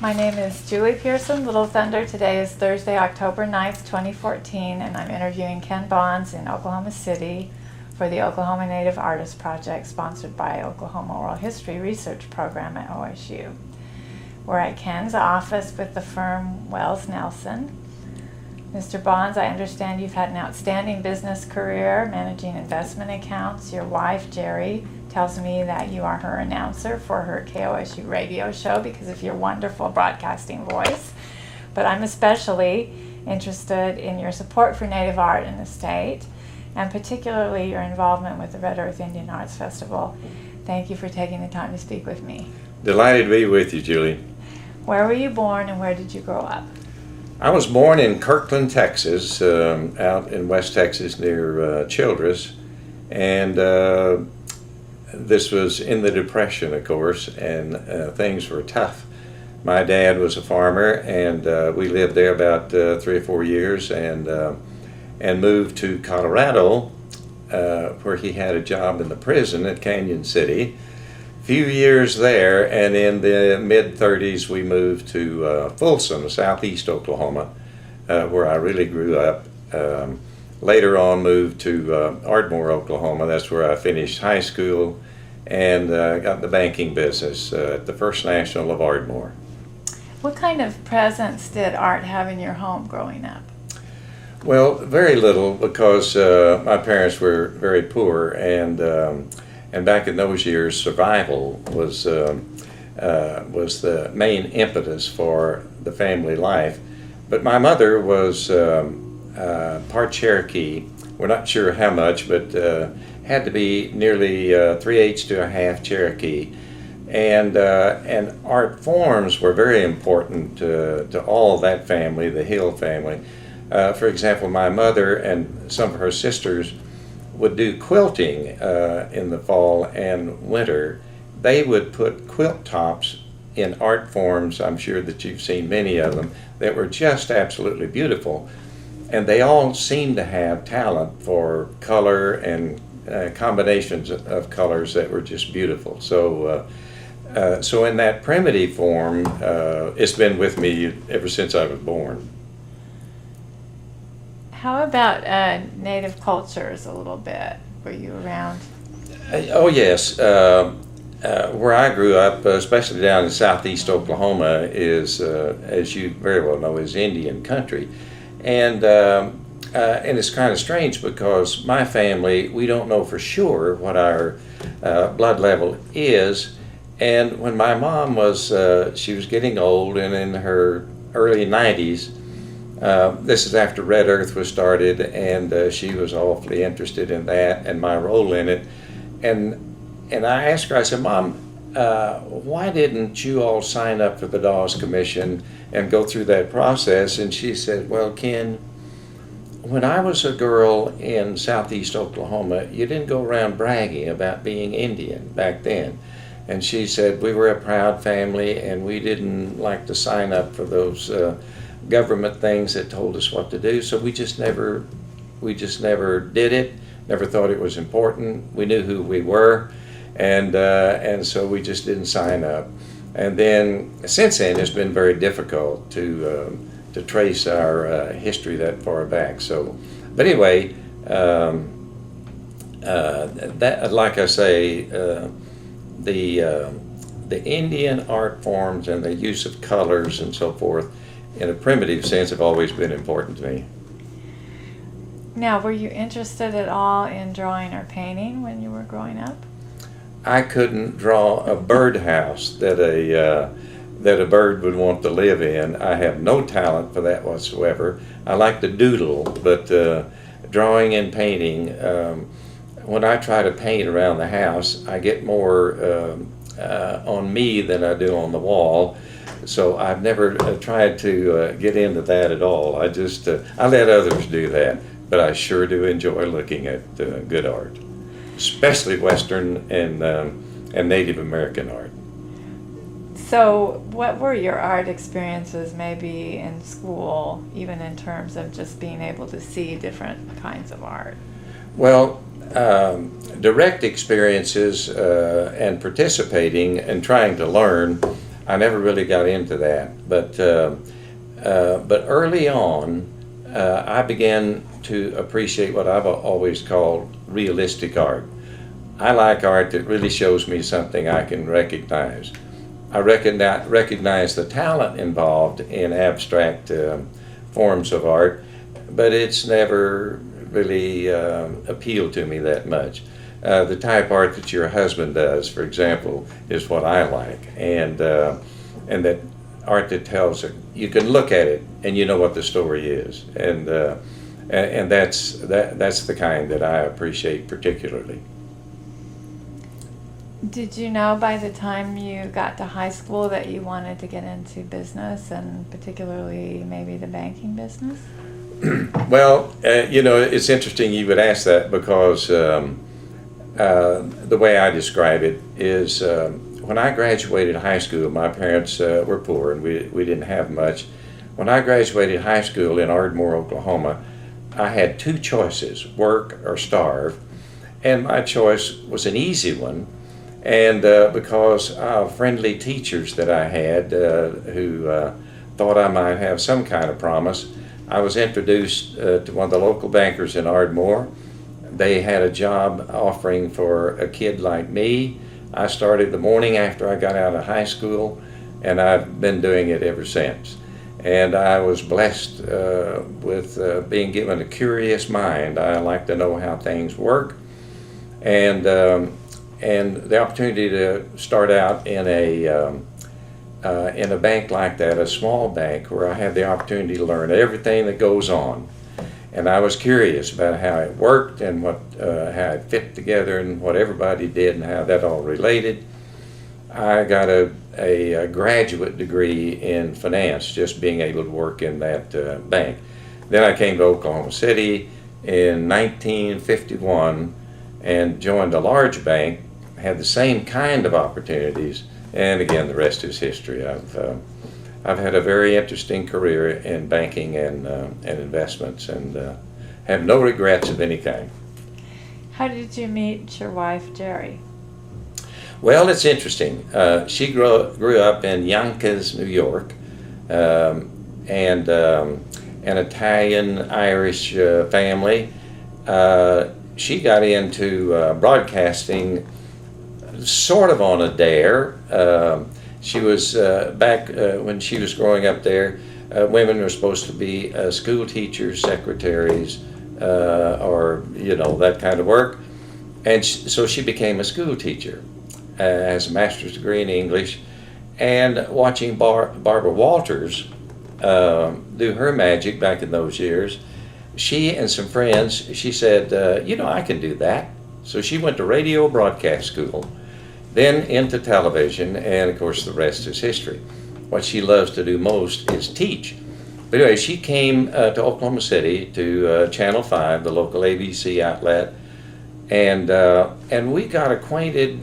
My name is Julie Pearson, Little Thunder. Today is Thursday, October 9th, 2014, and I'm interviewing Ken Bonds in Oklahoma City for the Oklahoma Native Artists Project sponsored by Oklahoma Oral History Research Program at OSU. We're at Ken's office with the firm Wells Nelson. Mr. Bonds, I understand you've had an outstanding business career managing investment accounts. Your wife, Jerry, tells me that you are her announcer for her KOSU radio show because of your wonderful broadcasting voice. But I'm especially interested in your support for Native art in the state, and particularly your involvement with the Red Earth Indian Arts Festival. Thank you for taking the time to speak with me. Delighted to be with you, Julie. Where were you born and where did you grow up? I was born in Kirkland, Texas, out in West Texas near Childress, and this was in the Depression, of course, and things were tough. My dad was a farmer, and we lived there about 3 or 4 years, and moved to Colorado, where he had a job in the prison at Canyon City. Few years there, and in the mid-30s we moved to Folsom, southeast Oklahoma, where I really grew up. Later on moved to Ardmore, Oklahoma. That's where I finished high school and got the banking business at the First National of Ardmore. What kind of presence did art have in your home growing up? Well, very little, because my parents were very poor, and back in those years, survival was the main impetus for the family life. But my mother was part Cherokee. We're not sure how much, but had to be nearly 3/8 to a half Cherokee. And art forms were very important to all that family, the Hill family. For example, my mother and some of her sisters would do quilting in the fall and winter. They would put quilt tops in art forms, I'm sure that you've seen many of them, that were just absolutely beautiful. And they all seemed to have talent for color and combinations of colors that were just beautiful. So in that primitive form, it's been with me ever since I was born. How about Native cultures a little bit? Were you around? Oh yes. Where I grew up, especially down in southeast Oklahoma, is, as you very well know, is Indian country. And it's kind of strange because my family, we don't know for sure what our blood level is. And when my mom was, she was getting old and in her early 90s, this is after Red Earth was started, and she was awfully interested in that and my role in it. And I asked her, I said, Mom, why didn't you all sign up for the Dawes Commission and go through that process? And she said, well, Ken, when I was a girl in southeast Oklahoma, you didn't go around bragging about being Indian back then. And she said, we were a proud family and we didn't like to sign up for those government things that told us what to do, so we just never did it, never thought it was important. We knew who we were, and so we just didn't sign up. And then since then it's been very difficult to trace our history that far back. So, but anyway, that, like I say, the Indian art forms and the use of colors and so forth in a primitive sense have always been important to me. Now, were you interested at all in drawing or painting when you were growing up? I couldn't draw a birdhouse that a bird would want to live in. I have no talent for that whatsoever. I like to doodle, but drawing and painting, when I try to paint around the house, I get more on me than I do on the wall. So I've never tried to get into that at all. I let others do that, but I sure do enjoy looking at good art, especially Western and Native American art. So what were your art experiences maybe in school, even in terms of just being able to see different kinds of art? Well, direct experiences and participating and trying to learn, I never really got into that, but early on, I began to appreciate what I've always called realistic art. I like art that really shows me something I can recognize. I recognize the talent involved in abstract forms of art, but it's never really appealed to me that much. The type art that your husband does, for example, is what I like, and that art that tells it. You can look at it and you know what the story is, and that's the kind that I appreciate particularly. Did you know by the time you got to high school that you wanted to get into business, and particularly maybe the banking business? Well, it's interesting you would ask that, because the way I describe it is when I graduated high school, my parents were poor and we didn't have much. When I graduated high school in Ardmore, Oklahoma, I had two choices, work or starve, and my choice was an easy one. And because of friendly teachers that I had who thought I might have some kind of promise, I was introduced to one of the local bankers in Ardmore. They had a job offering for a kid like me. I started the morning after I got out of high school, and I've been doing it ever since. And I was blessed with being given a curious mind. I like to know how things work. And the opportunity to start out in a bank like that, a small bank, where I had the opportunity to learn everything that goes on. And I was curious about how it worked and how it fit together and what everybody did and how that all related. I got a graduate degree in finance, just being able to work in that bank. Then I came to Oklahoma City in 1951 and joined a large bank, had the same kind of opportunities, and again, the rest is history. I've had a very interesting career in banking and investments, and have no regrets of any kind. How did you meet your wife, Jerry? Well, it's interesting. She grew up in Yonkers, New York, and an Italian-Irish family. She got into broadcasting sort of on a dare. She was, back when she was growing up there, women were supposed to be school teachers, secretaries, or, that kind of work. And so she became a school teacher, has a master's degree in English, and watching Barbara Walters do her magic back in those years, she and some friends, she said, I can do that. So she went to radio broadcast school, then into television, and of course the rest is history. What she loves to do most is teach. But anyway, she came to Oklahoma City to Channel 5, the local ABC outlet, and we got acquainted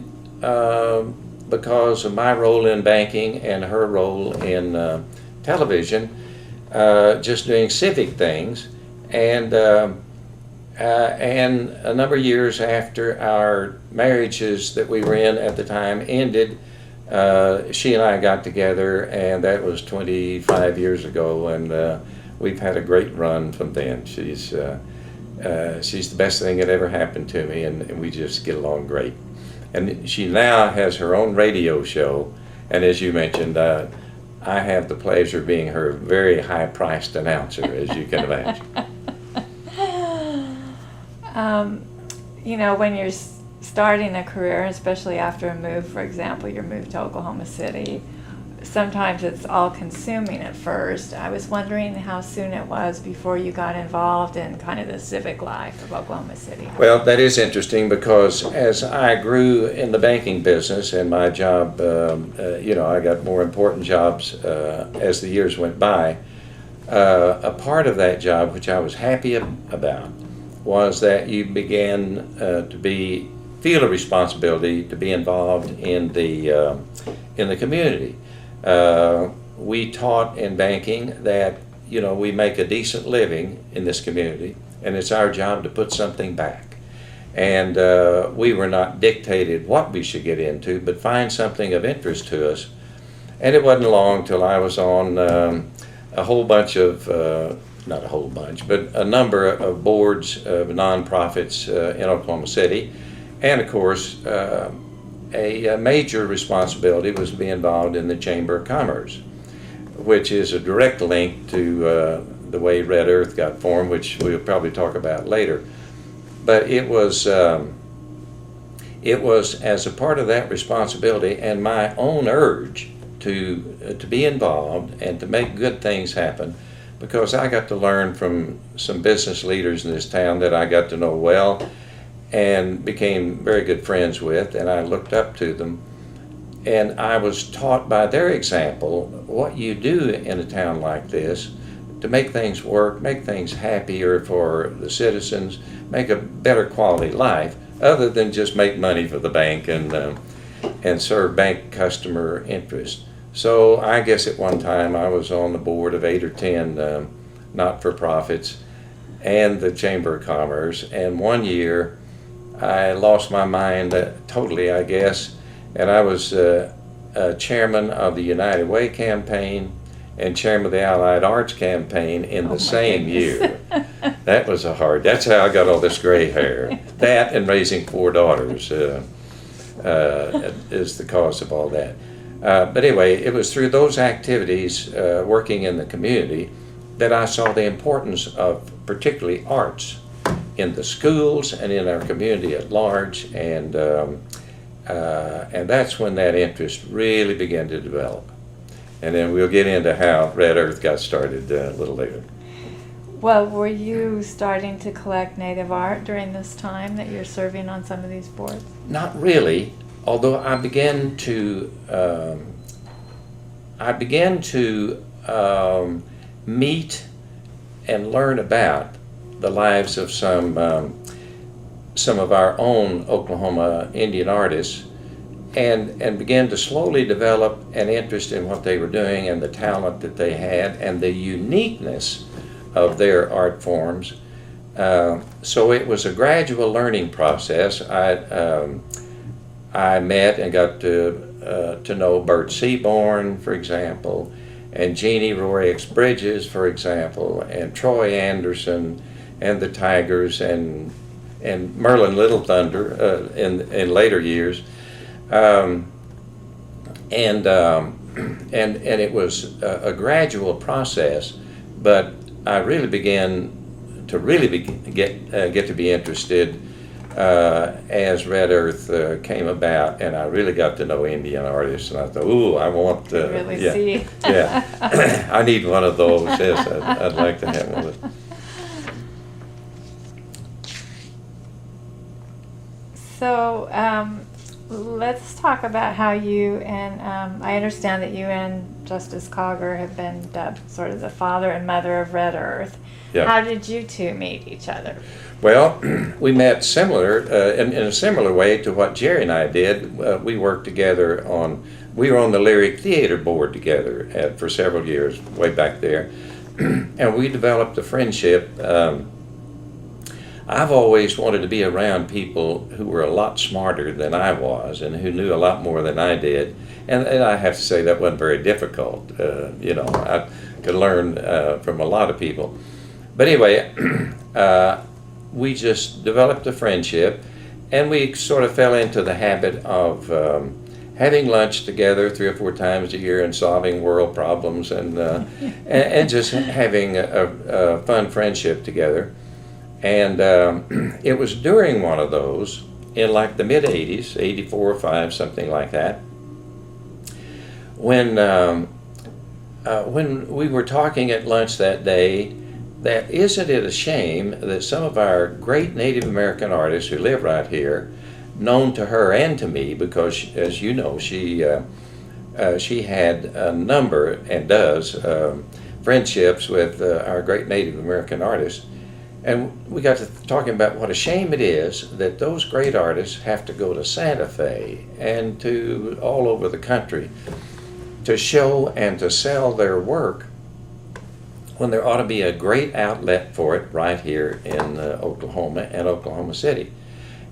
because of my role in banking and her role in television, just doing civic things. And a number of years after our marriages that we were in at the time ended, she and I got together, and that was 25 years ago, and we've had a great run from then. She's the best thing that ever happened to me, and we just get along great. And she now has her own radio show, and as you mentioned, I have the pleasure of being her very high-priced announcer, as you can imagine. When you're starting a career, especially after a move, for example, your move to Oklahoma City, sometimes it's all-consuming at first. I was wondering how soon it was before you got involved in kind of the civic life of Oklahoma City. Well, that is interesting, because as I grew in the banking business and my job, I got more important jobs as the years went by. A part of that job, which I was happy about, was that you began to feel a responsibility to be involved in the community. We taught in banking that we make a decent living in this community, and it's our job to put something back. And we were not dictated what we should get into, but find something of interest to us And it wasn't long till I was on a whole bunch of, not a whole bunch, but a number of boards of nonprofits in Oklahoma City. And of course, a major responsibility was to be involved in the Chamber of Commerce, which is a direct link to the way Red Earth got formed, which we'll probably talk about later. But it was as a part of that responsibility and my own urge to be involved and to make good things happen, because I got to learn from some business leaders in this town that I got to know well and became very good friends with, and I looked up to them. And I was taught by their example what you do in a town like this to make things work, make things happier for the citizens, make a better quality life, other than just make money for the bank and serve bank customer interest. So I guess at one time I was on the board of 8 or 10 not-for-profits and the Chamber of Commerce, and one year I lost my mind totally, I guess, and I was chairman of the United Way campaign and chairman of the Allied Arts campaign in the same year. That was that's how I got all this gray hair. That and raising 4 daughters is the cause of all that. But anyway, it was through those activities, working in the community, that I saw the importance of particularly arts in the schools and in our community at large, and that's when that interest really began to develop. And then we'll get into how Red Earth got started a little later. Well, were you starting to collect native art during this time that you're serving on some of these boards? Not really, although I began to meet and learn about the lives of some of our own Oklahoma Indian artists, and began to slowly develop an interest in what they were doing and the talent that they had and the uniqueness of their art forms. So it was a gradual learning process. I met and got to know Bert Seaborn, for example, and Jeannie Roy X. Bridges, for example, and Troy Anderson, and the Tigers, and Merlin Little Thunder in later years. And it was a gradual process, but I really began to get to be interested as Red Earth came about, and I really got to know Indian artists, and I thought, ooh, I want to really see. Yeah, I need one of those. Yes, I'd like to have one of those. So let's talk about how you and I understand that you and Justice Kauger have been dubbed sort of the father and mother of Red Earth. Yeah. How did you two meet each other? Well, we met similar in a similar way to what Jerry and I did. We worked together we were on the Lyric Theater board together for several years, way back there, and we developed a friendship. I've always wanted to be around people who were a lot smarter than I was and who knew a lot more than I did. And I have to say that wasn't very difficult. I could learn from a lot of people. But anyway, we just developed a friendship, and we sort of fell into the habit of having lunch together 3 or 4 times a year and solving world problems and just having a fun friendship together. And it was during one of those, in like the mid-'80s, 84 or 5, something like that, when we were talking at lunch that day, that isn't it a shame that some of our great Native American artists who live right here, known to her and to me, because as you know, she had a number, and does, friendships with our great Native American artists. And we got to talking about what a shame it is that those great artists have to go to Santa Fe and to all over the country to show and to sell their work, when there ought to be a great outlet for it right here in Oklahoma and Oklahoma City.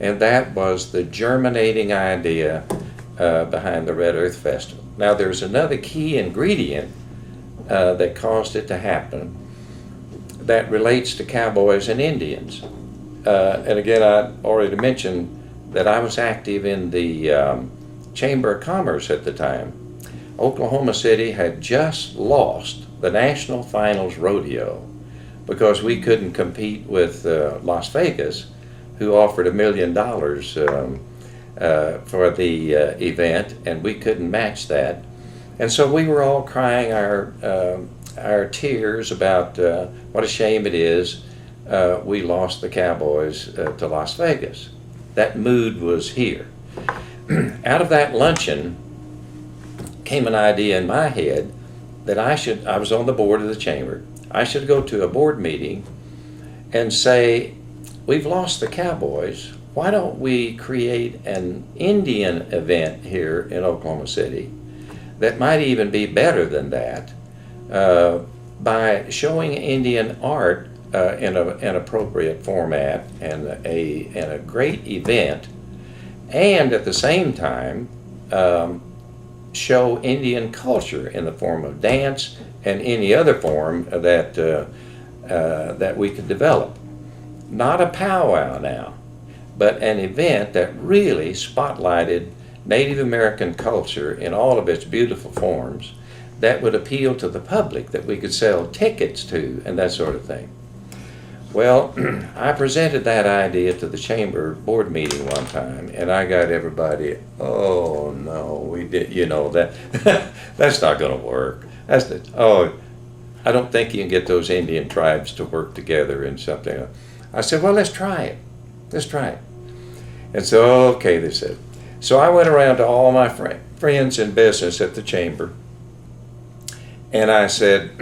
And that was the germinating idea behind the Red Earth Festival. Now there's another key ingredient that caused it to happen that relates to cowboys and Indians. And again, I already mentioned that I was active in the Chamber of Commerce at the time. Oklahoma City had just lost the National Finals Rodeo because we couldn't compete with Las Vegas, who offered $1 million for the event, and we couldn't match that. And so we were all crying our tears about what a shame it is we lost the Cowboys to Las Vegas. That mood was here. Out of that luncheon came an idea in my head that I was on the board of the chamber, I should go to a board meeting and say, we've lost the Cowboys, why don't we create an Indian event here in Oklahoma City that might even be better than that by showing Indian art in an appropriate format and a great event, and at the same time show Indian culture in the form of dance and any other form that we could develop. Not a powwow now, but an event that really spotlighted Native American culture in all of its beautiful forms that would appeal to the public, that we could sell tickets to and that sort of thing. Well, I presented that idea to the chamber board meeting one time, and I got everybody, oh no, we did, that that's not going to work. I don't think you can get those Indian tribes to work together in something. I said, well, let's try it. Let's try it. And so, okay, they said. So I went around to all my friends in business at the chamber, and I said,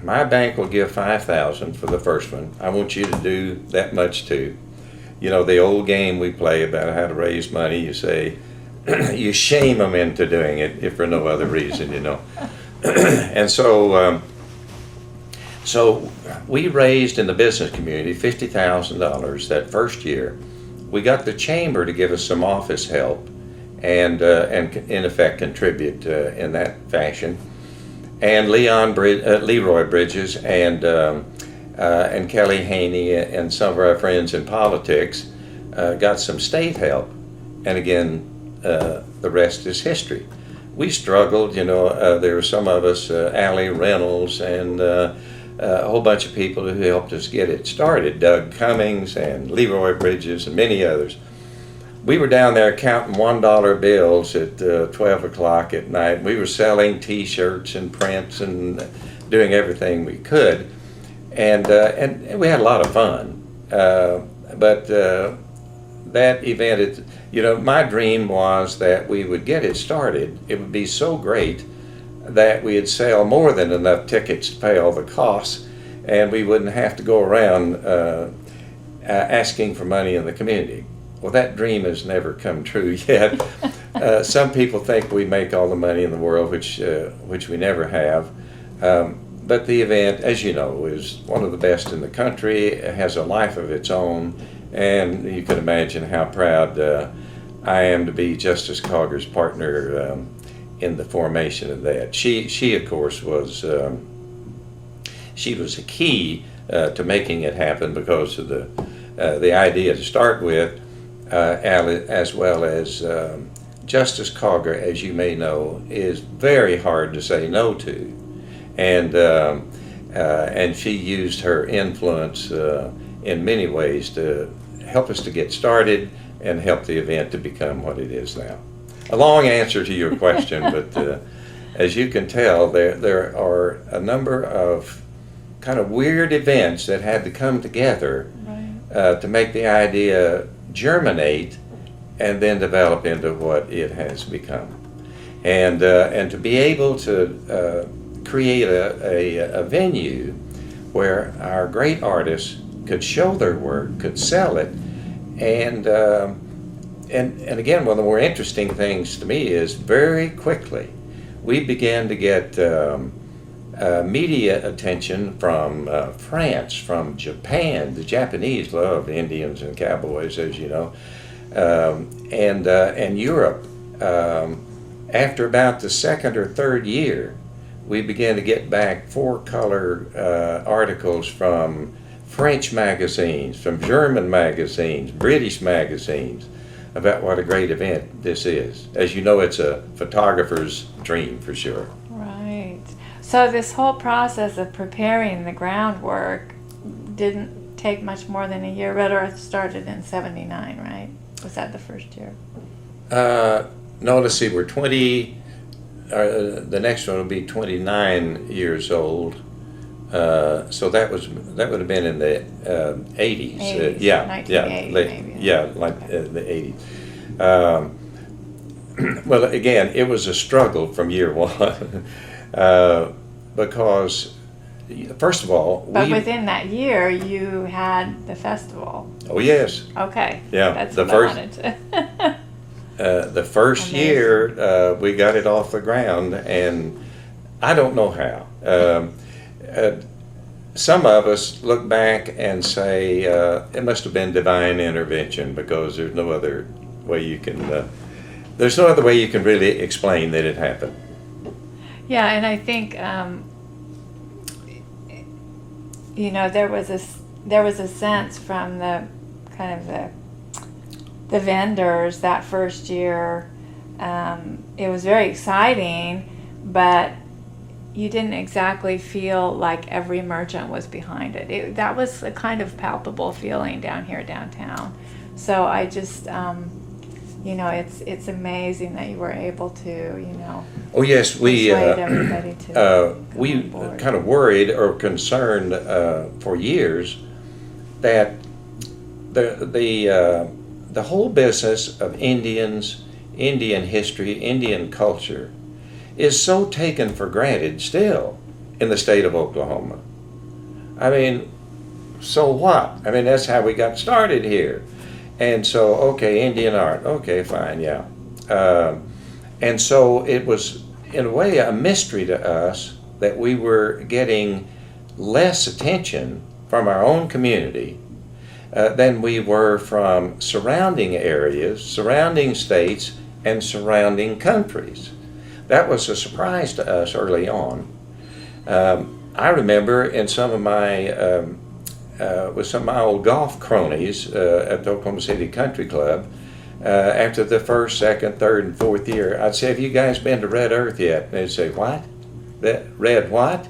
my bank will give $5,000 for the first one. I want you to do that much too. The old game we play about how to raise money, you say, you shame them into doing it if for no other reason, And so we raised in the business community $50,000 that first year. We got the chamber to give us some office help and in effect contribute in that fashion. And Leroy Bridges and Kelly Haney and some of our friends in politics got some state help. And again, the rest is history. We struggled, there were some of us, Allie Reynolds and a whole bunch of people who helped us get it started, Doug Cummings and Leroy Bridges and many others. We were down there counting $1 bills at 12 o'clock at night. We were selling T-shirts and prints and doing everything we could, and we had a lot of fun. But that event, my dream was that we would get it started. It would be so great that we'd sell more than enough tickets to pay all the costs, and we wouldn't have to go around asking for money in the community. Well, that dream has never come true yet. Some people think we make all the money in the world, which we never have. But the event, as you know, is one of the best in the country. It has a life of its own, and you can imagine how proud I am to be Justice Kauger's partner in the formation of that. She of course was a key to making it happen because of the idea to start with. As well as Justice Kauger, as you may know, is very hard to say no to, and she used her influence in many ways to help us to get started and help the event to become what it is now. A long answer to your question, but as you can tell, there are a number of kind of weird events that had to come together to make the idea germinate and then develop into what it has become, and to be able to create a venue where our great artists could show their work, could sell it, and again, one of the more interesting things to me is very quickly we began to get media attention from France, from Japan. The Japanese love Indians and cowboys, as you know, and Europe. After about the second or third year, we began to get back 4-color articles from French magazines, from German magazines, British magazines, about what a great event this is. As you know, it's a photographer's dream for sure. Right. So this whole process of preparing the groundwork didn't take much more than a year. Red Earth started in '79, right? Was that the first year? No, let's see, we're 20, the next one will be 29 years old. So that would have been in the 80s. 80s, Yeah, 1980 maybe. Yeah, like the 80s. Well, again, it was a struggle from year one because, first of all, But within that year, you had the festival. Oh yes. Okay. Yeah, That's the what first- I wanted to. The first Amazing. year we got it off the ground, and I don't know how. Some of us look back and say it must have been divine intervention, because there's no other way you can. There's no other way you can really explain that it happened. Yeah, and I think there was a sense from the kind of the vendors that first year. It was very exciting, but you didn't exactly feel like every merchant was behind it. That was a kind of palpable feeling down here downtown. So I just, it's amazing that you were able to, Oh yes, we persuade everybody to we come on board. kind of worried or concerned for years that the whole business of Indians, Indian history, Indian culture is so taken for granted still in the state of Oklahoma. I mean, so what? I mean, that's how we got started here. And so, okay, Indian art, okay, fine, yeah. And so it was, in a way, a mystery to us that we were getting less attention from our own community than we were from surrounding areas, surrounding states, and surrounding countries. That was a surprise to us early on. I remember in some of my, with some of my old golf cronies at the Oklahoma City Country Club, after the first, second, third, and fourth year, I'd say, "Have you guys been to Red Earth yet?" And they'd say, "What? Red what?"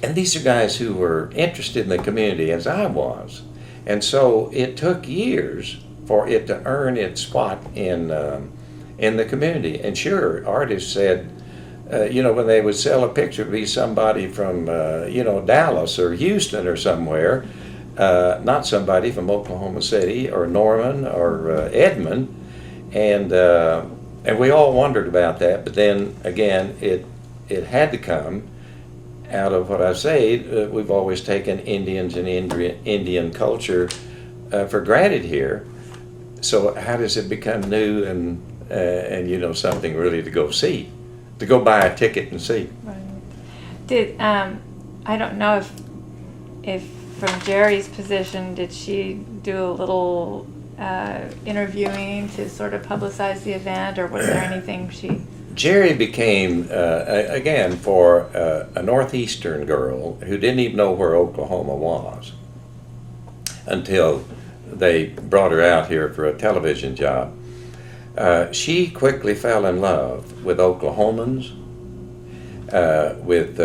And these are guys who were interested in the community as I was. And so it took years for it to earn its spot in the community. And sure, artists said, when they would sell a picture, it'd be somebody from, Dallas or Houston or somewhere, not somebody from Oklahoma City or Norman or Edmond. And we all wondered about that. But then again, it had to come out of what I say. We've always taken Indians and Indian culture for granted here. So how does it become new and something really to go see, to go buy a ticket and see? Right. Did I don't know if from Jerry's position, did she do a little interviewing to sort of publicize the event, or was there anything she? Jerry became, again, for a northeastern girl who didn't even know where Oklahoma was until they brought her out here for a television job. She quickly fell in love with Oklahomans, with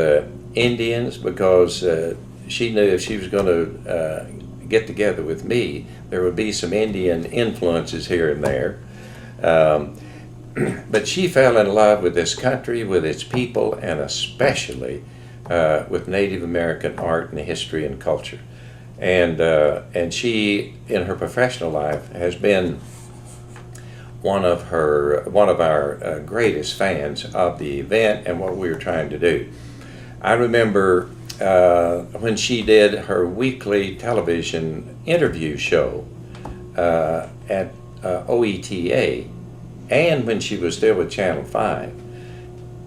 Indians, because she knew if she was going to get together with me, there would be some Indian influences here and there. But she fell in love with this country, with its people, and especially with Native American art and history and culture. And she, in her professional life, has been one of our greatest fans of the event and what we were trying to do. I remember when she did her weekly television interview show at OETA, and when she was still with Channel 5,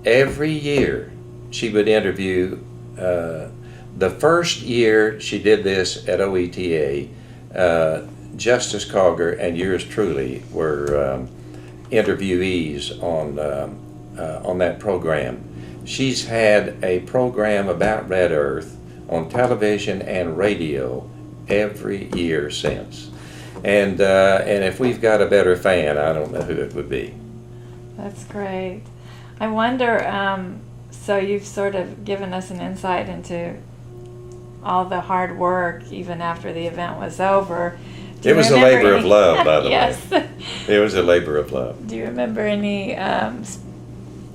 every year she would interview. The first year she did this at OETA, Justice Kauger and yours truly were interviewees on that program. She's had a program about Red Earth on television and radio every year since. And if we've got a better fan, I don't know who it would be. That's great. I wonder, so you've sort of given us an insight into all the hard work even after the event was over. It was a labor of love, by the yes. way. It was a labor of love. Do you remember any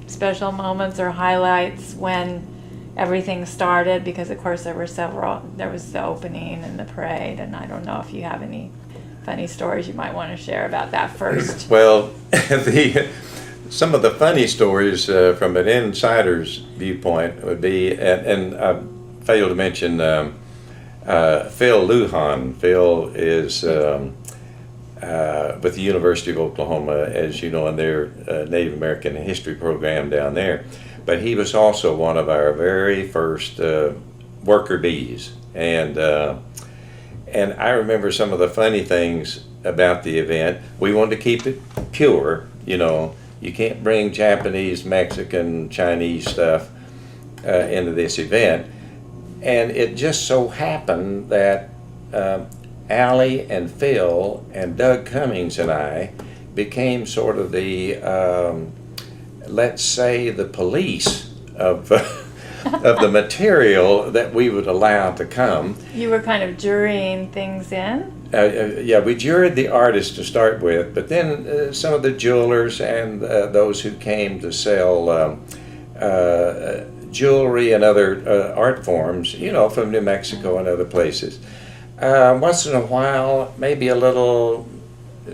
special moments or highlights when everything started? Because of course there was the opening and the parade, and I don't know if you have any funny stories you might want to share about that first. Well, some of the funny stories from an insider's viewpoint would be, and I failed to mention Phil Lujan. Phil is with the University of Oklahoma, as you know, in their Native American history program down there. But he was also one of our very first worker bees. And I remember some of the funny things about the event. We wanted to keep it pure, you know. You can't bring Japanese, Mexican, Chinese stuff into this event. And it just so happened that Allie and Phil and Doug Cummings and I became sort of the, let's say, the police of of the material that we would allow to come. You were kind of jurying things in? Yeah, we juried the artists to start with, but then some of the jewelers and those who came to sell jewelry and other art forms, you know, from New Mexico and other places. Once in a while, maybe a little,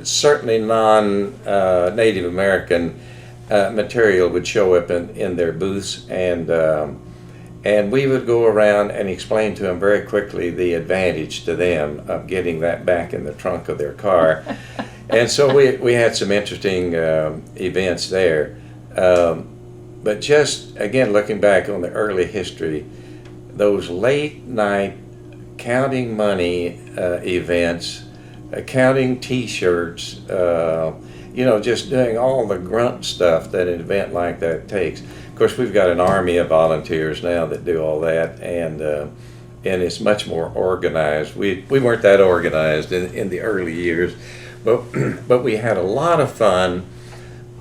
certainly non-Native American material would show up in their booths, and we would go around and explain to them very quickly the advantage to them of getting that back in the trunk of their car. And so we had some interesting events there. But just, again, looking back on the early history, those late night counting money events, counting t-shirts, you know, just doing all the grunt stuff that an event like that takes. Of course, we've got an army of volunteers now that do all that, and it's much more organized. We weren't that organized in the early years, but we had a lot of fun.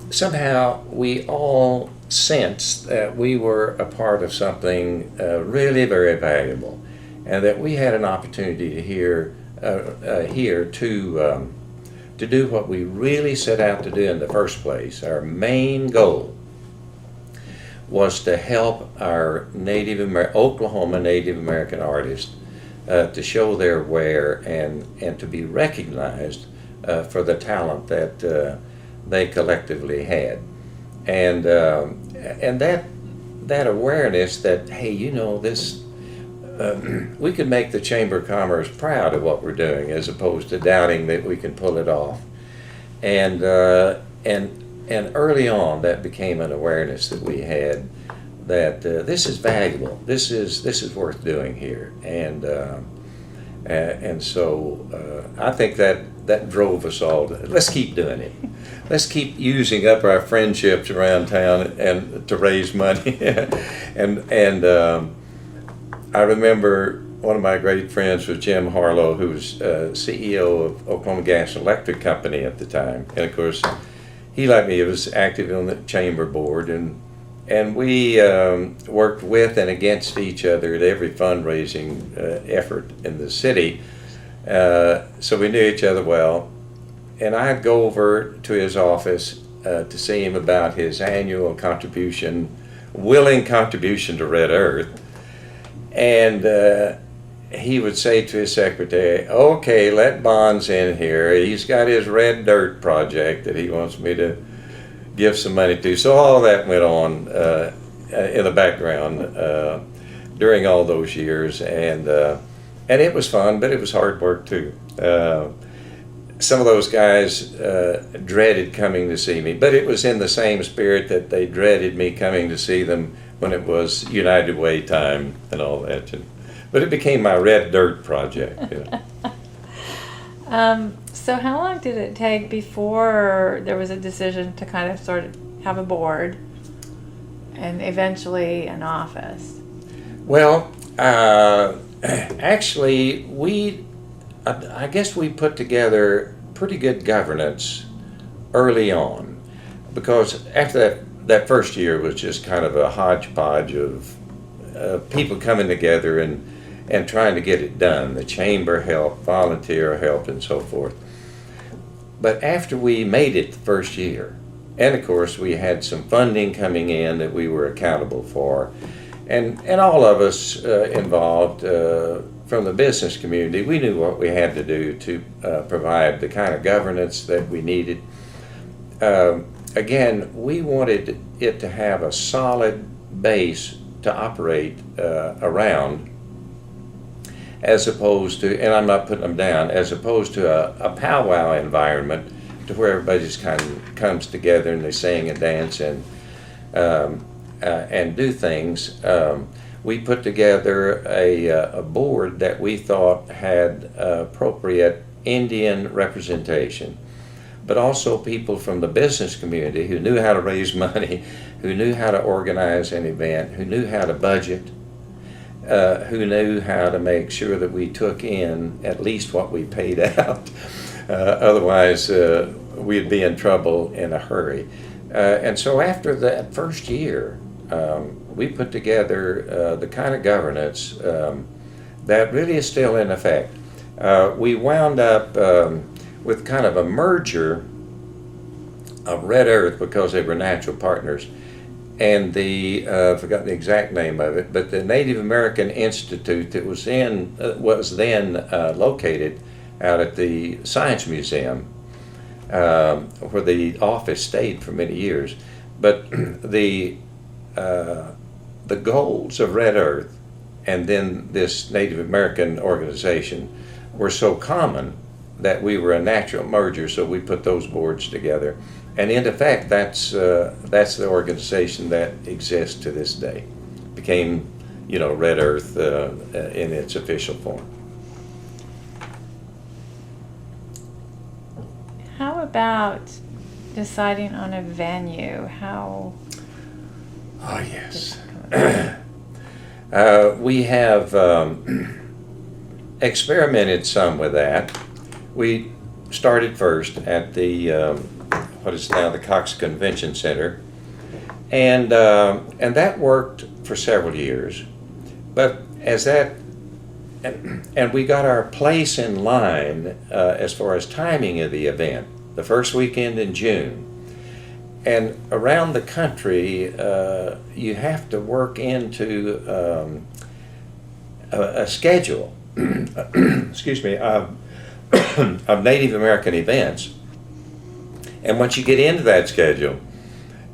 Somehow we all sensed that we were a part of something really very valuable, and that we had an opportunity to do what we really set out to do in the first place. Our main goal was to help our Oklahoma Native American artists to show their wares and to be recognized for the talent that they collectively had, and that awareness that, hey, you know, this we could make the Chamber of Commerce proud of what we're doing, as opposed to doubting that we can pull it off, and early on that became an awareness that we had that this is valuable, this is worth doing here, and so I think that drove us all to, let's keep doing it. Let's keep using up our friendships around town and to raise money. and I remember one of my great friends was Jim Harlow, who was CEO of Oklahoma Gas and Electric Company at the time. And of course, he, like me, was active on the chamber board, and we worked with and against each other at every fundraising effort in the city. So we knew each other well. And I'd go over to his office to see him about his annual willing contribution to Red Earth. And he would say to his secretary, okay, let Bonds in here. He's got his red dirt project that he wants me to give some money to. So all that went on in the background during all those years. And it was fun, but it was hard work too. Some of those guys dreaded coming to see me, but it was in the same spirit that they dreaded me coming to see them when it was United Way time and all that. But it became my red dirt project. You know. So how long did it take before there was a decision to kind of sort of have a board and eventually an office? Well, actually, I guess we put together pretty good governance early on, because after that first year was just kind of a hodgepodge of people coming together and trying to get it done. The chamber helped, volunteer help, and so forth. But after we made it the first year, and of course we had some funding coming in that we were accountable for, and all of us involved from the business community, we knew what we had to do to provide the kind of governance that we needed. Again, we wanted it to have a solid base to operate around, as opposed to, and I'm not putting them down, as opposed to a powwow environment to where everybody just kind of comes together and they sing and dance and do things. We put together a board that we thought had appropriate Indian representation, but also people from the business community who knew how to raise money, who knew how to organize an event, who knew how to budget, who knew how to make sure that we took in at least what we paid out. Otherwise, we'd be in trouble in a hurry. And so after that first year, we put together the kind of governance that really is still in effect. We wound up with kind of a merger of Red Earth, because they were natural partners, and the I've forgotten the exact name of it, but the Native American Institute that was then located out at the Science Museum, where the office stayed for many years. But the goals of Red Earth and then this Native American organization were so common that we were a natural merger, so we put those boards together. And in effect, that's the organization that exists to this day. Became, Red Earth in its official form. How about deciding on a venue? How? Oh, yes. We have experimented some with that. We started first at the what is now the Cox Convention Center, and that worked for several years. But as that, and we got our place in line as far as timing of the event, the first weekend in June. And around the country, you have to work into a schedule, excuse me, of Native American events. And once you get into that schedule,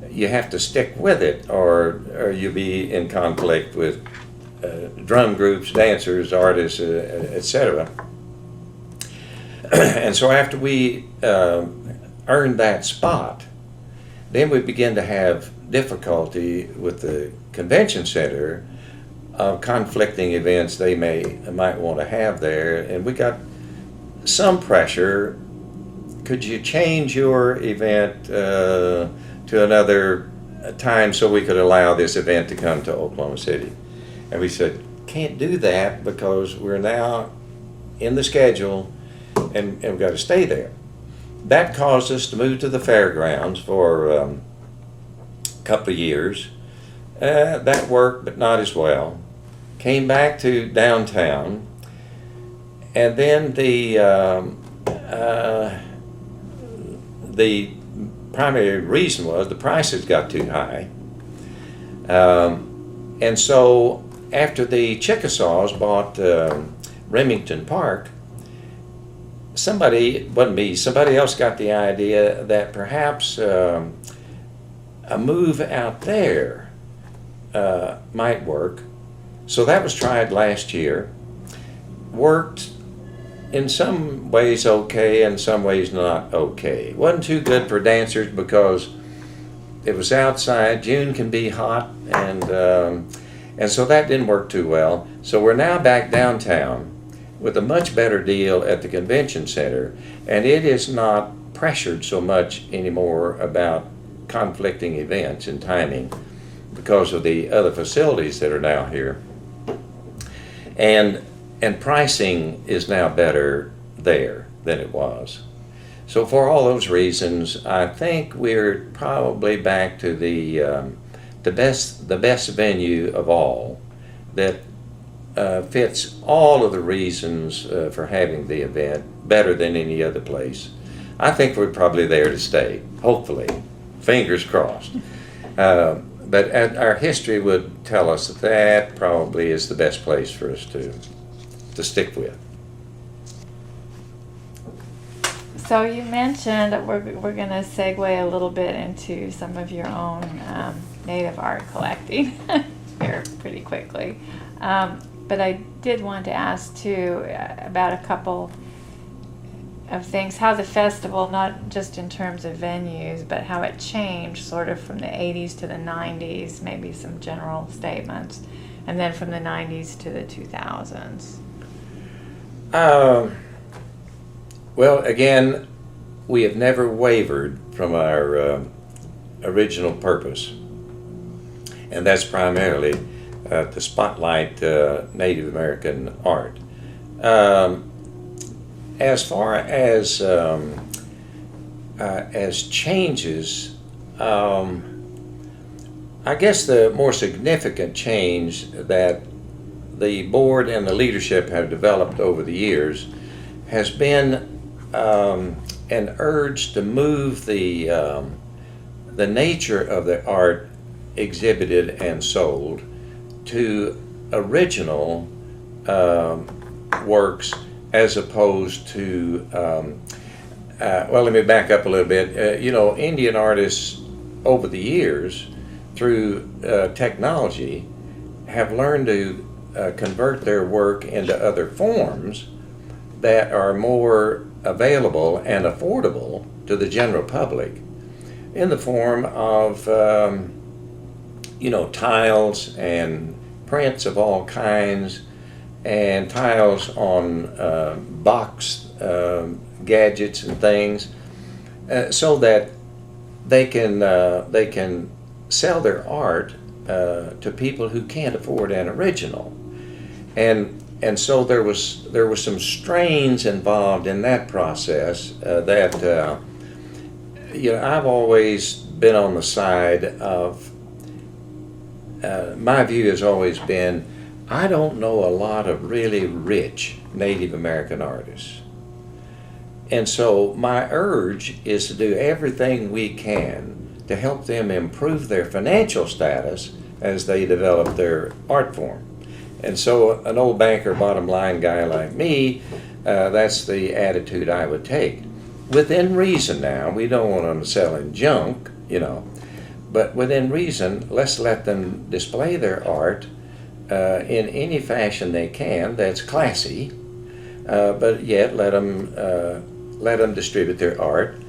you have to stick with it, or you'll be in conflict with drum groups, dancers, artists, etc. And so after we earned that spot, then we began to have difficulty with the convention center of conflicting events they might want to have there, and we got some pressure. Could you change your event to another time so we could allow this event to come to Oklahoma City? And we said, can't do that because we're now in the schedule and we've got to stay there. That caused us to move to the fairgrounds for a couple of years. That worked, but not as well. Came back to downtown, and then the primary reason was the prices got too high. And so after the Chickasaws bought Remington Park, somebody else got the idea that perhaps a move out there might work. So that was tried last year. Worked in some ways okay, in some ways not okay. Wasn't too good for dancers because it was outside. June can be hot, and so that didn't work too well. So we're now back downtown, with a much better deal at the convention center, and it is not pressured so much anymore about conflicting events and timing because of the other facilities that are now here. And pricing is now better there than it was. So for all those reasons, I think we're probably back to the best venue of all that fits all of the reasons for having the event better than any other place. I think we're probably there to stay, hopefully, fingers crossed. But our history would tell us that that probably is the best place for us to stick with. So you mentioned that we're going to segue a little bit into some of your own native art collecting here pretty quickly. But I did want to ask too about a couple of things, how the festival, not just in terms of venues, but how it changed sort of from the 80s to the 90s, maybe some general statements, and then from the 90s to the 2000s. Well, again, we have never wavered from our original purpose, and that's primarily to spotlight Native American art. As far as changes, I guess the more significant change that the board and the leadership have developed over the years has been an urge to move the nature of the art exhibited and sold to original works, as opposed to, well, let me back up a little bit. Indian artists over the years, through technology, have learned to convert their work into other forms that are more available and affordable to the general public, in the form of, tiles and prints of all kinds, and tiles on box gadgets and things, so that they can sell their art to people who can't afford an original, and so there was some strains involved in that process that I've always been on the side of. My view has always been, I don't know a lot of really rich Native American artists. And so my urge is to do everything we can to help them improve their financial status as they develop their art form. And so an old banker, bottom line guy like me, that's the attitude I would take. Within reason now, we don't want them selling junk, but within reason, let's let them display their art in any fashion they can that's classy, but yet let them distribute their art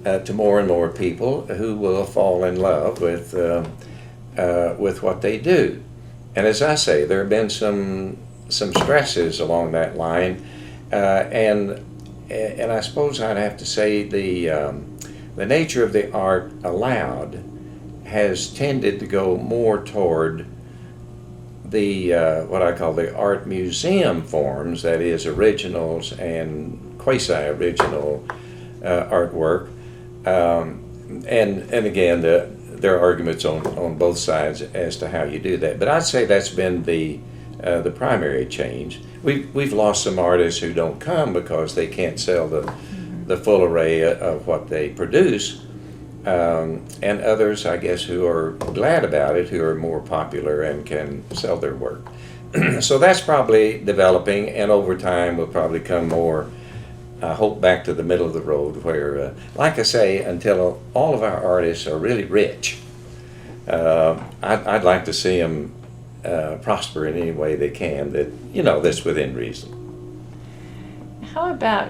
to more and more people who will fall in love with what they do. And as I say, there have been some stresses along that line, and I suppose I'd have to say the nature of the art allowed has tended to go more toward the what I call the art museum forms, that is, originals and quasi-original artwork, and again there are arguments on both sides as to how you do that. But I'd say that's been the primary change. We've lost some artists who don't come because they can't sell the full array of what they produce. And others, I guess, who are glad about it, who are more popular and can sell their work. So that's probably developing, and over time will probably come more, I hope, back to the middle of the road where, like I say, until all of our artists are really rich, I'd like to see them prosper in any way they can, that's within reason. How about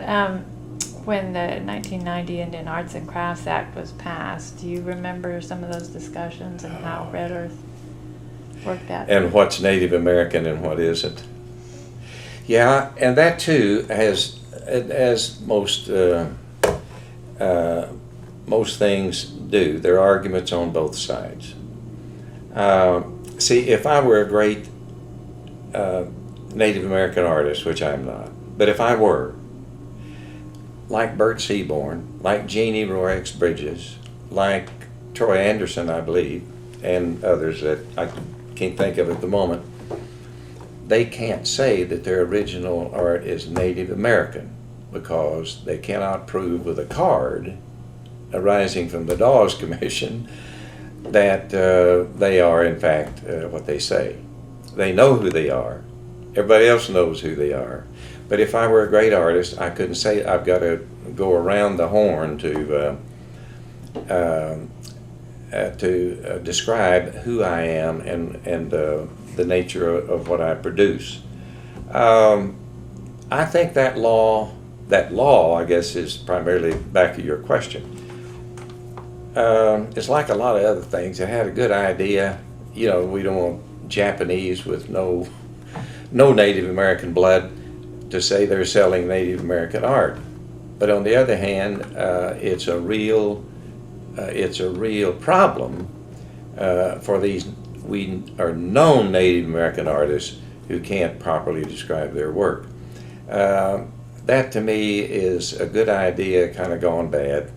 when the 1990 Indian Arts and Crafts Act was passed? Do you remember some of those discussions and how Red Earth worked out? And what's Native American and what isn't? Yeah, and that too has, as most things do, there are arguments on both sides. See, if I were a great Native American artist, which I'm not, but if I were, like Bert Seaborn, like Jeannie Rorex Bridges, like Troy Anderson, I believe, and others that I can't think of at the moment, they can't say that their original art is Native American because they cannot prove with a card arising from the Dawes Commission that they are in fact what they say. They know who they are. Everybody else knows who they are. But if I were a great artist, I couldn't say I've got to go around the horn to describe who I am and the nature of what I produce. I think that law, I guess, is primarily back to your question. It's like a lot of other things. It had a good idea. You know, we don't want Japanese with no Native American blood to say they're selling Native American art. But on the other hand, it's a real problem for these we are known Native American artists who can't properly describe their work. That to me is a good idea, kind of gone bad.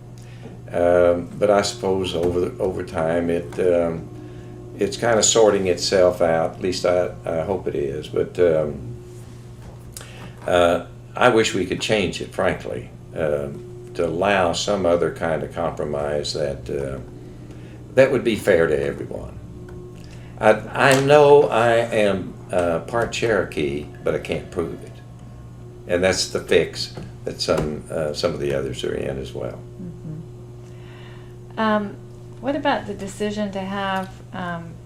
But I suppose over time it's kind of sorting itself out. At least I hope it is. But I wish we could change it, frankly, to allow some other kind of compromise that would be fair to everyone. I know I am part Cherokee, but I can't prove it, and that's the fix that some of the others are in as well. Mm-hmm. What about the decision to have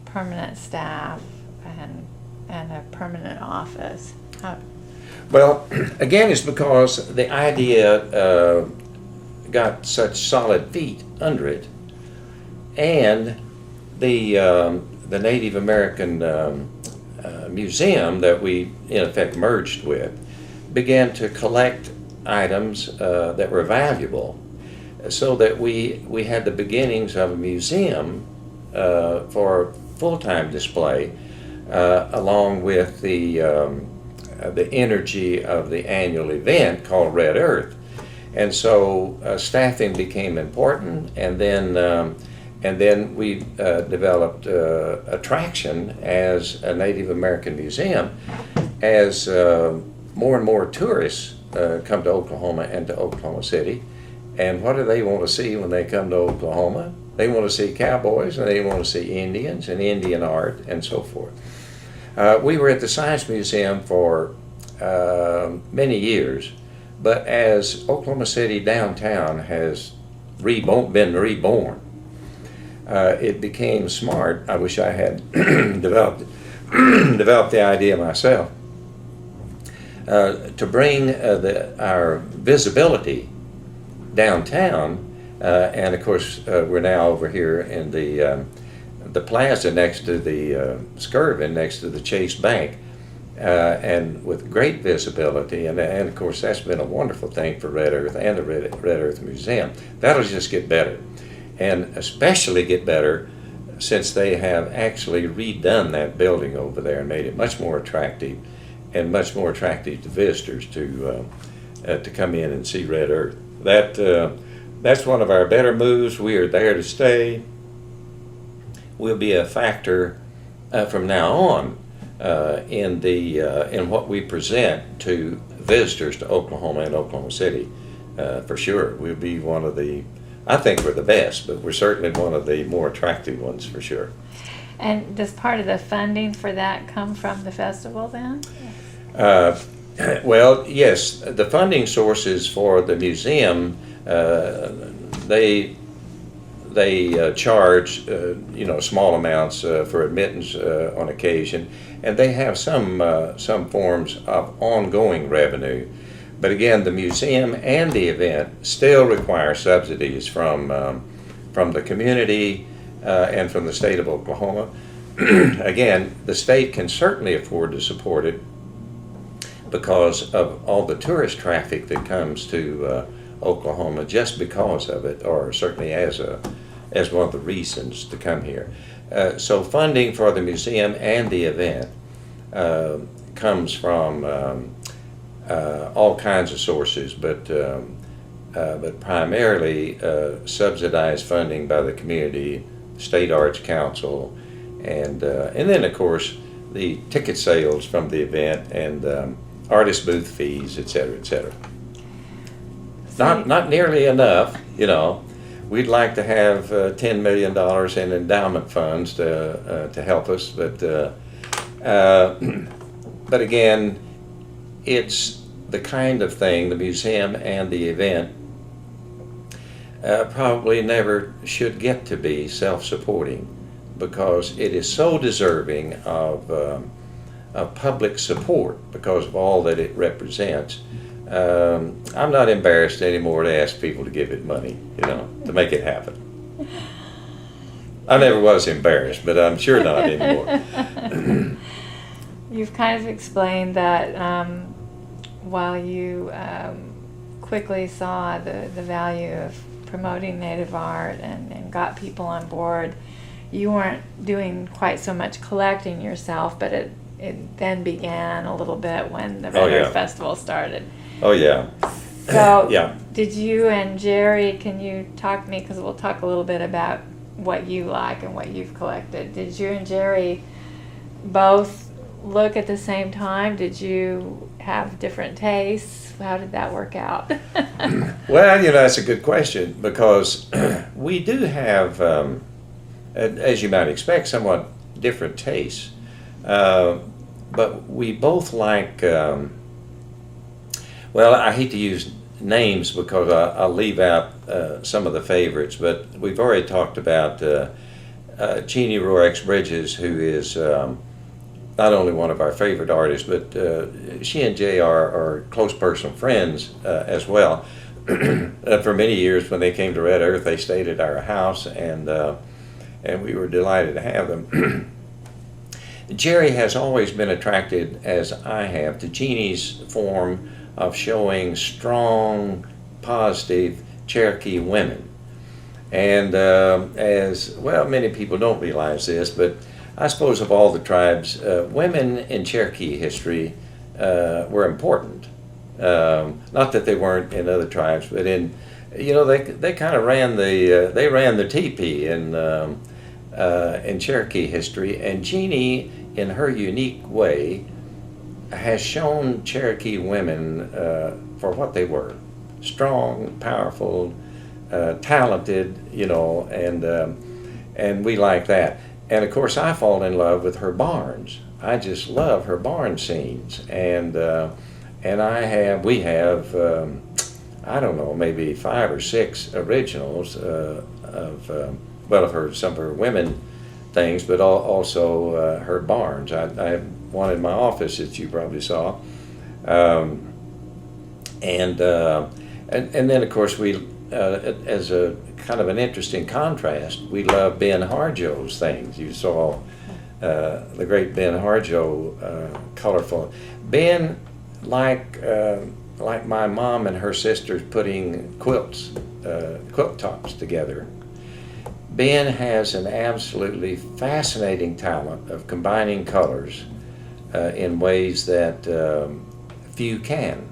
permanent staff and a permanent office? Well, again, it's because the idea got such solid feet under it, and the Native American Museum that we in effect merged with began to collect items that were valuable, so that we had the beginnings of a museum for full-time display, along with the energy of the annual event called Red Earth. And so staffing became important, and then we developed attraction as a Native American museum as more and more tourists come to Oklahoma and to Oklahoma City. And what do they want to see when they come to Oklahoma? They want to see cowboys, and they want to see Indians and Indian art and so forth. We were at the Science Museum for many years, but as Oklahoma City downtown has been reborn, it became smart. I wish I had developed the idea myself to bring our visibility downtown, and of course we're now over here in the plaza next to the Skirvin, next to the Chase Bank, and with great visibility, and of course that's been a wonderful thing for Red Earth and the Red Earth Museum. That'll just get better, and especially get better since they have actually redone that building over there and made it much more attractive, and much more attractive to visitors to come in and see Red Earth. That's one of our better moves. We are there to stay. We'll be a factor from now on in what we present to visitors to Oklahoma and Oklahoma City, for sure. We'll be one of the, I think we're the best, but we're certainly one of the more attractive ones for sure. And does part of the funding for that come from the festival then? Well, yes, the funding sources for the museum, they charge small amounts for admittance on occasion, and they have some forms of ongoing revenue. But again, the museum and the event still require subsidies from the community and from the state of Oklahoma. Again, the state can certainly afford to support it, because of all the tourist traffic that comes to Oklahoma just because of it, or certainly as one of the reasons to come here. So funding for the museum and the event comes from all kinds of sources, but primarily subsidized funding by the community, State Arts Council, and then of course the ticket sales from the event and artist booth fees, et cetera, et cetera. Not nearly enough, you know. We'd like to have $10 million in endowment funds to help us, but again, it's the kind of thing, the museum and the event probably never should get to be self-supporting, because it is so deserving of public support because of all that it represents. I'm not embarrassed anymore to ask people to give it money, you know, to make it happen. I never was embarrassed, but I'm sure not anymore. You've kind of explained that while you quickly saw the value of promoting Native art and got people on board, you weren't doing quite so much collecting yourself, but it then began a little bit when the Red Earth Festival started. Oh, yeah. So, yeah. Did you and Jerry, can you talk to me, because we'll talk a little bit about what you like and what you've collected. Did you and Jerry both look at the same time? Did you have different tastes? How did that work out? Well, you know, that's a good question, because we do have, as you might expect, somewhat different tastes. But we both like, well, I hate to use names because I'll leave out some of the favorites, but we've already talked about Jeannie Rorex Bridges, who is not only one of our favorite artists, but she and Jay are close personal friends as well. For many years, when they came to Red Earth, they stayed at our house, and we were delighted to have them. Jerry has always been attracted, as I have, to Jeannie's form of showing strong, positive Cherokee women. And as well, many people don't realize this, but I suppose of all the tribes, women in Cherokee history were important. Not that they weren't in other tribes, but in, you know, they kind of ran the teepee in Cherokee history, and Jeannie, in her unique way, has shown Cherokee women for what they were: strong, powerful, talented, you know, and we like that. And of course, I fall in love with her barns. I just love her barn scenes, and we have I don't know, maybe 5 or 6 originals of some of her women things, but also her barns. I have one in my office that you probably saw, and then of course we, as a kind of an interesting contrast, we love Ben Harjo's things. You saw the great Ben Harjo, colorful. Ben, like my mom and her sisters putting quilts, quilt tops together. Ben has an absolutely fascinating talent of combining colors in ways that few can.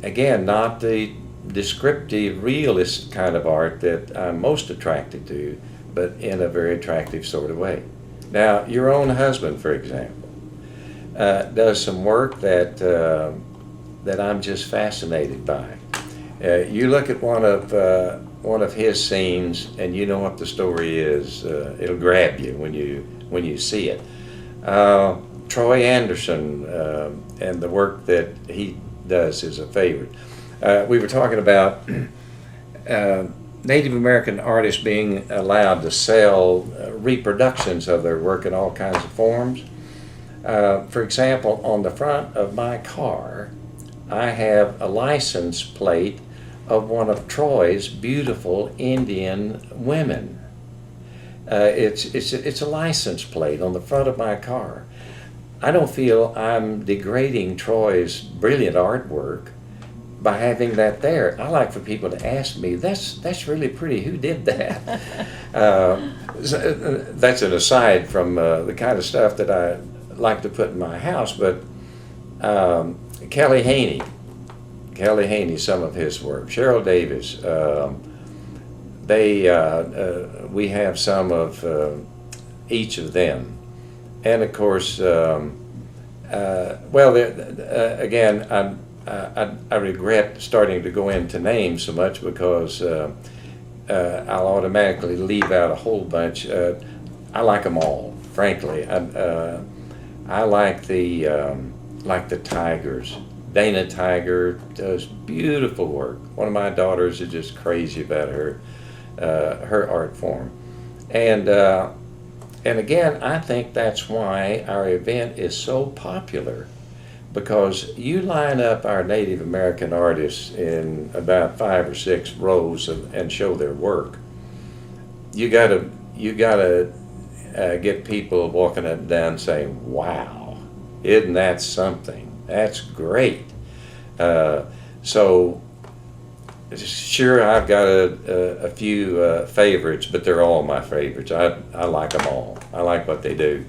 Again, not the descriptive, realist kind of art that I'm most attracted to, but in a very attractive sort of way. Now, your own husband, for example, does some work that I'm just fascinated by. You look at one of his scenes, and you know what the story is. It'll grab you when you see it. Troy Anderson and the work that he does is a favorite. We were talking about Native American artists being allowed to sell reproductions of their work in all kinds of forms. For example, on the front of my car, I have a license plate of one of Troy's beautiful Indian women. It's a license plate on the front of my car. I don't feel I'm degrading Troy's brilliant artwork by having that there. I like for people to ask me, that's really pretty, who did that? That's an aside from the kind of stuff that I like to put in my house, but Kelly Haney, some of his work, Cheryl Davis, we have some of each of them. And of course, again, I regret starting to go into names so much because I'll automatically leave out a whole bunch. I like them all, frankly. I like the Tigers. Dana Tiger does beautiful work. One of my daughters is just crazy about her art form, and again, I think that's why our event is so popular, because you line up our Native American artists in about 5 or 6 rows and show their work. You gotta get people walking up and down saying, "Wow, isn't that something? That's great." So sure, I've got a few favorites, but they're all my favorites. I like them all. I like what they do.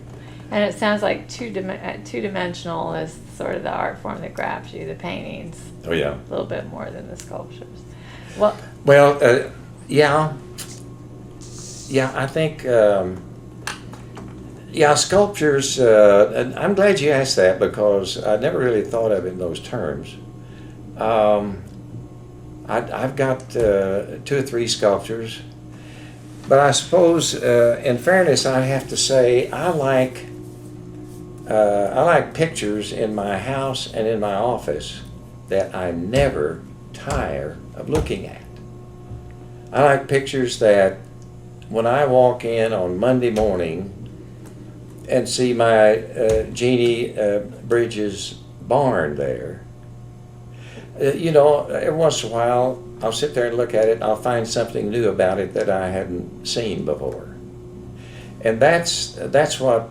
And it sounds like two-dimensional is sort of the art form that grabs you, the paintings. Oh yeah. A little bit more than the sculptures. Well, yeah, I think, sculptures, and I'm glad you asked that because I never really thought of it in those terms. I've got 2 or 3 sculptures, but I suppose, in fairness, I have to say I like pictures in my house and in my office that I never tire of looking at. I like pictures that when I walk in on Monday morning and see my Jeannie Bridges barn there, every once in a while I'll sit there and look at it and I'll find something new about it that I hadn't seen before. And that's what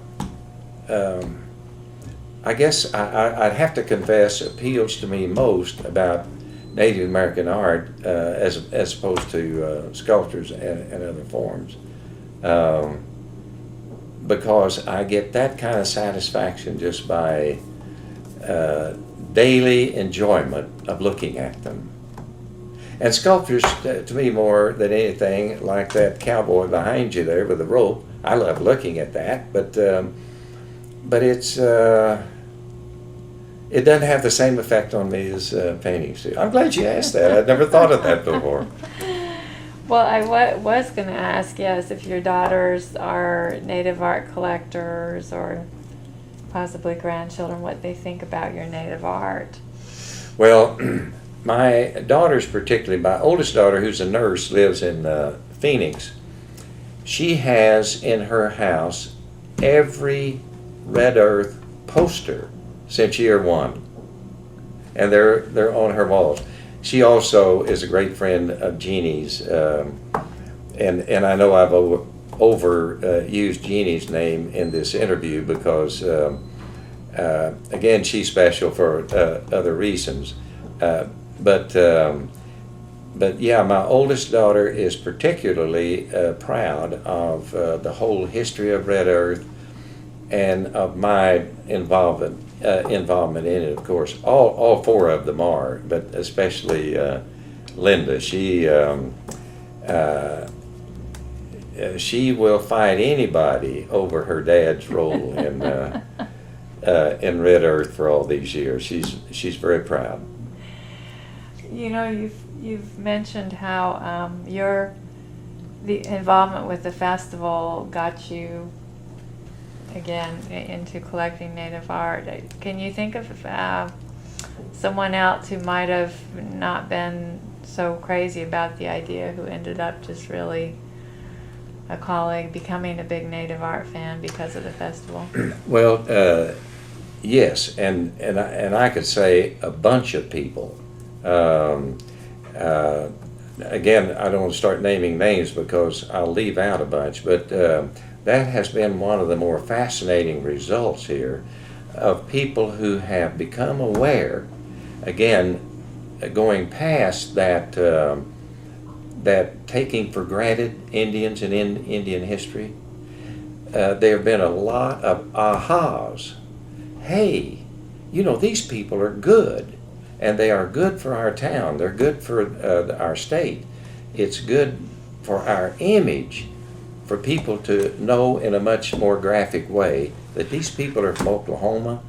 I guess I'd have to confess appeals to me most about Native American art as opposed to sculptures and other forms, because I get that kind of satisfaction just by daily enjoyment of looking at them. And sculptures, to me, more than anything, like that cowboy behind you there with the rope, I love looking at that, but it's it doesn't have the same effect on me as paintings do. I'm glad you asked that. I'd never thought of that before. Well, I was going to ask, yes, if your daughters are native art collectors or possibly grandchildren, what they think about your native art. Well, my daughters particularly, my oldest daughter, who's a nurse, lives in Phoenix. She has in her house every Red Earth poster since year 1, and they're on her walls. She also is a great friend of Jeannie's, and I know I've overused Jeannie's name in this interview because again, she's special for other reasons, but yeah, my oldest daughter is particularly proud of the whole history of Red Earth and of my involvement in it, of course. All 4 of them are, but especially Linda. She will fight anybody over her dad's role in Red Earth for all these years. She's very proud. You've mentioned how the involvement with the festival got you again into collecting native art. Can you think of someone else who might have not been so crazy about the idea, who ended up just really a colleague, becoming a big native art fan because of the festival? Well, yes, and I could say a bunch of people. Again, I don't want to start naming names because I'll leave out a bunch, but that has been one of the more fascinating results here. of people who have become aware, again, going past that that taking for granted Indians and Indian history. There have been a lot of ahas. Hey, you know, these people are good, and they are good for our town. They're good for our state. It's good for our image, for people to know in a much more graphic way that these people are from Oklahoma.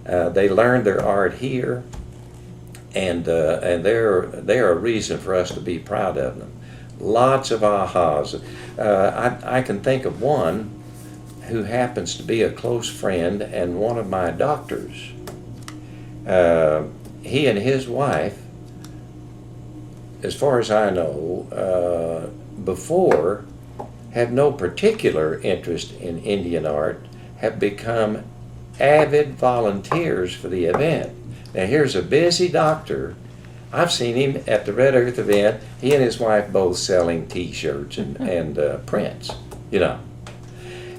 They learned their art here, and they're a reason for us to be proud of them. Lots of ahas. I can think of one who happens to be a close friend and one of my doctors. He and his wife, as far as I know, before had no particular interest in Indian art, have become avid volunteers for the event. Now here's a busy doctor. I've seen him at the Red Earth event, he and his wife both selling t-shirts and prints, you know.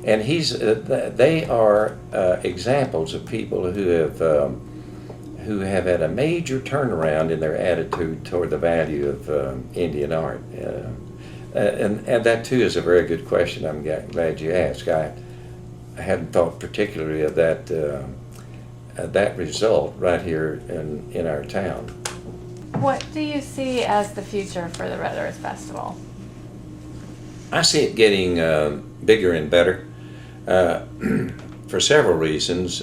And they are examples of people who have had a major turnaround in their attitude toward the value of Indian art. And that too is a very good question. I'm glad you asked. I hadn't thought particularly of that result right here in our town. What do you see as the future for the Red Earth Festival? I see it getting bigger and better for several reasons.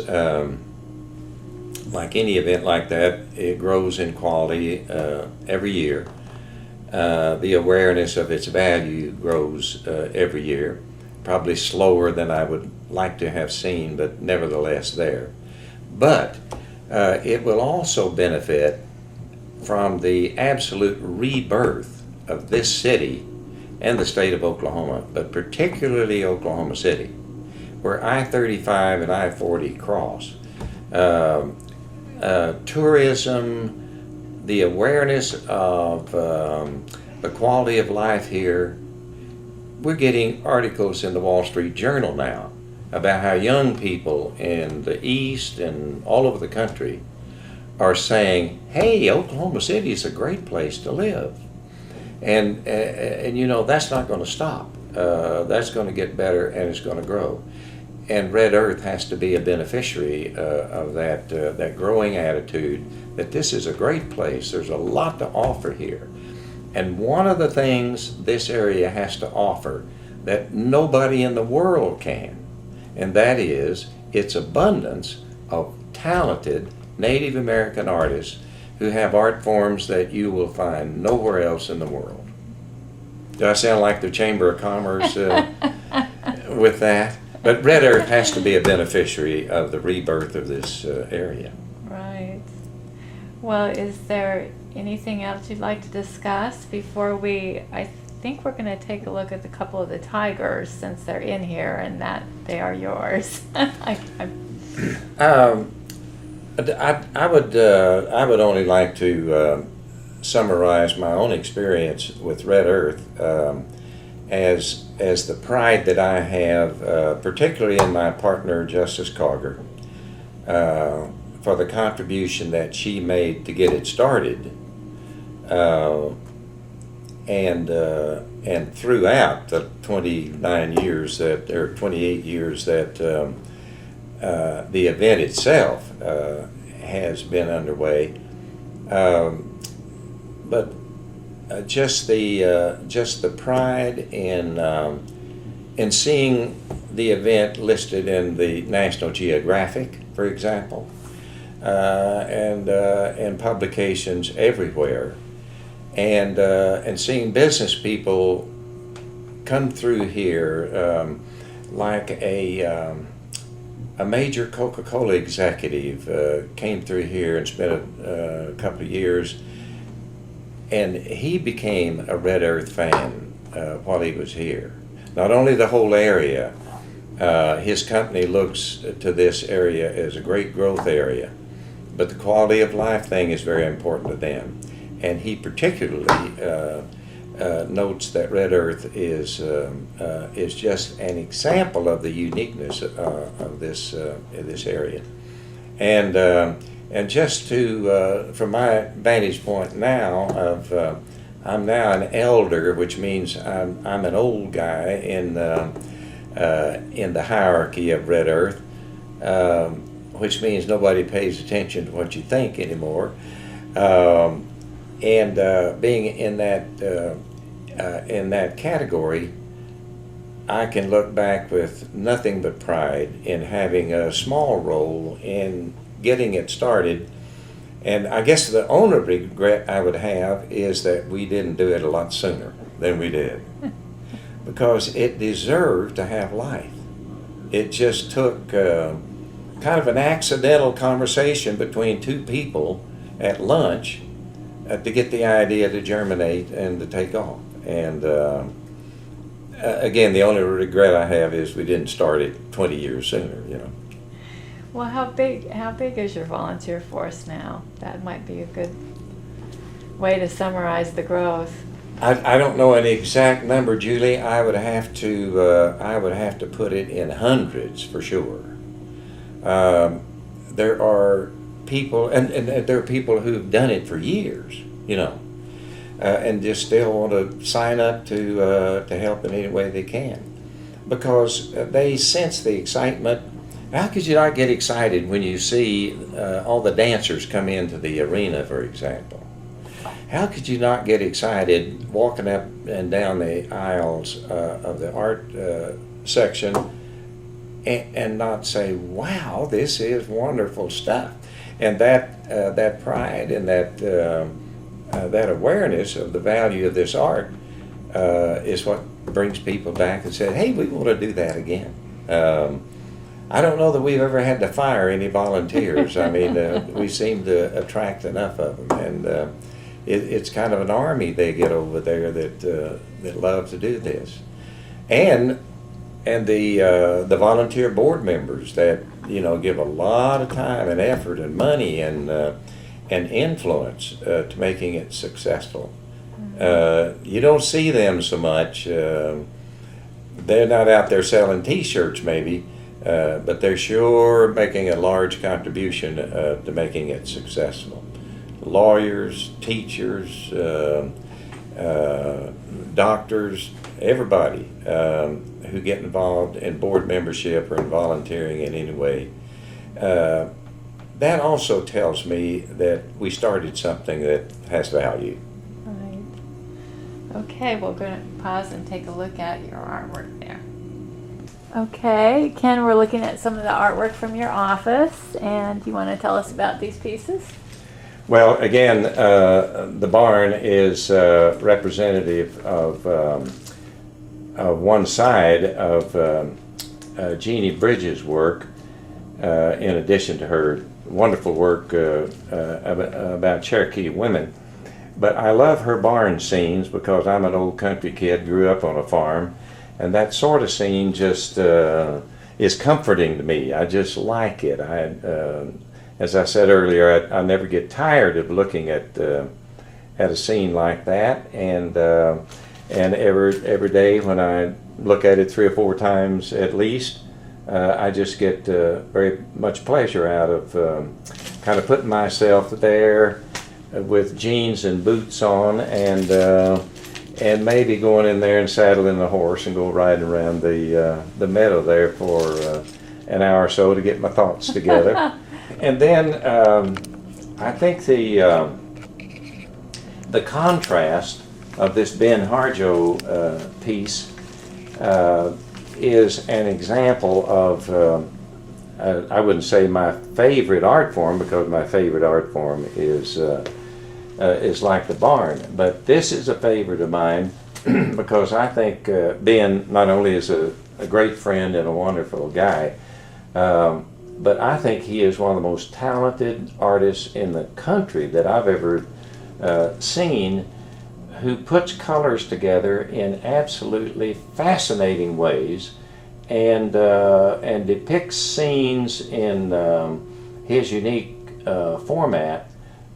Like any event like that, it grows in quality every year. The awareness of its value grows every year, probably slower than I would like to have seen, but nevertheless there. But it will also benefit from the absolute rebirth of this city and the state of Oklahoma, but particularly Oklahoma City, where I-35 and I-40 cross. Tourism, the awareness of the quality of life here. We're getting articles in the Wall Street Journal now about how young people in the East and all over the country are saying, hey, Oklahoma City is a great place to live. And you know, that's not going to stop. That's going to get better and it's going to grow. And Red Earth has to be a beneficiary of that growing attitude that this is a great place. There's a lot to offer here. And one of the things this area has to offer that nobody in the world can, and that is its abundance of talented Native American artists who have art forms that you will find nowhere else in the world. Do I sound like the Chamber of Commerce with that? But Red Earth has to be a beneficiary of the rebirth of this area. Right. Well, is there anything else you'd like to discuss before I think we're going to take a look at a couple of the tigers since they're in here and that they are yours. I would only like to summarize my own experience with Red Earth as the pride that I have, particularly in my partner Justice Kauger, for the contribution that she made to get it started, and throughout the 29 years that, or 28 years that the event itself has been underway, but just the pride in seeing the event listed in the National Geographic, for example, and publications everywhere, and seeing business people come through here, like a major Coca-Cola executive came through here and spent a couple of years, and he became a Red Earth fan while he was here. Not only the whole area, his company looks to this area as a great growth area, but the quality of life thing is very important to them. And he particularly notes that Red Earth is just an example of the uniqueness of this area. And just to, from my vantage point now, I'm now an elder, which means I'm an old guy in the hierarchy of Red Earth, which means nobody pays attention to what you think anymore. And being in that category, I can look back with nothing but pride in having a small role in getting it started. And I guess the only regret I would have is that we didn't do it a lot sooner than we did, because it deserved to have life. It just took kind of an accidental conversation between two people at lunch to get the idea to germinate and to take off. And again, the only regret I have is we didn't start it 20 years sooner, you know. Well, how big is your volunteer force now? That might be a good way to summarize the growth. I don't know an exact number, Julie. I would have to put it in hundreds for sure. There are people, and there are people who've done it for years, you know, and just still want to sign up to help in any way they can, because they sense the excitement. How could you not get excited when you see all the dancers come into the arena, for example? How could you not get excited walking up and down the aisles of the art section and not say, wow, this is wonderful stuff? And that pride and that awareness of the value of this art is what brings people back and said, hey, we want to do that again. I don't know that we've ever had to fire any volunteers. I mean, we seem to attract enough of them, and it's kind of an army they get over there that love to do this, and the volunteer board members that, you know, give a lot of time and effort and money and influence to making it successful. You don't see them so much. They're not out there selling T-shirts, maybe. But they're sure making a large contribution to making it successful. Lawyers, teachers, doctors, everybody who get involved in board membership or in volunteering in any way. That also tells me that we started something that has value. Right. Okay, we're going to pause and take a look at your artwork there. Okay, Ken, we're looking at some of the artwork from your office, and you want to tell us about these pieces? Well, again, the barn is representative of one side of Jeannie Bridges' work, in addition to her wonderful work about Cherokee women. But I love her barn scenes because I'm an old country kid, grew up on a farm. And that sort of scene just is comforting to me. I just like it. As I said earlier, I never get tired of looking at a scene like that. And every day when I look at it 3 or 4 times at least, I just get very much pleasure out of kind of putting myself there with jeans and boots on, and maybe going in there and saddling the horse and go riding around the meadow there for an hour or so to get my thoughts together. And then I think the contrast of this Ben Harjo piece is an example of, I wouldn't say my favorite art form, because my favorite art form is like the barn, but this is a favorite of mine because I think Ben not only is a great friend and a wonderful guy, but I think he is one of the most talented artists in the country that I've ever seen, who puts colors together in absolutely fascinating ways and depicts scenes in his unique format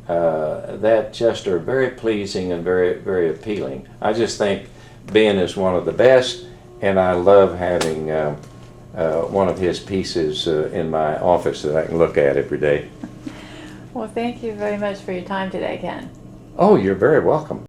that just are very pleasing and very, very appealing. I just think Ben is one of the best, and I love having one of his pieces in my office that I can look at every day. Well, thank you very much for your time today, Ken. Oh, you're very welcome.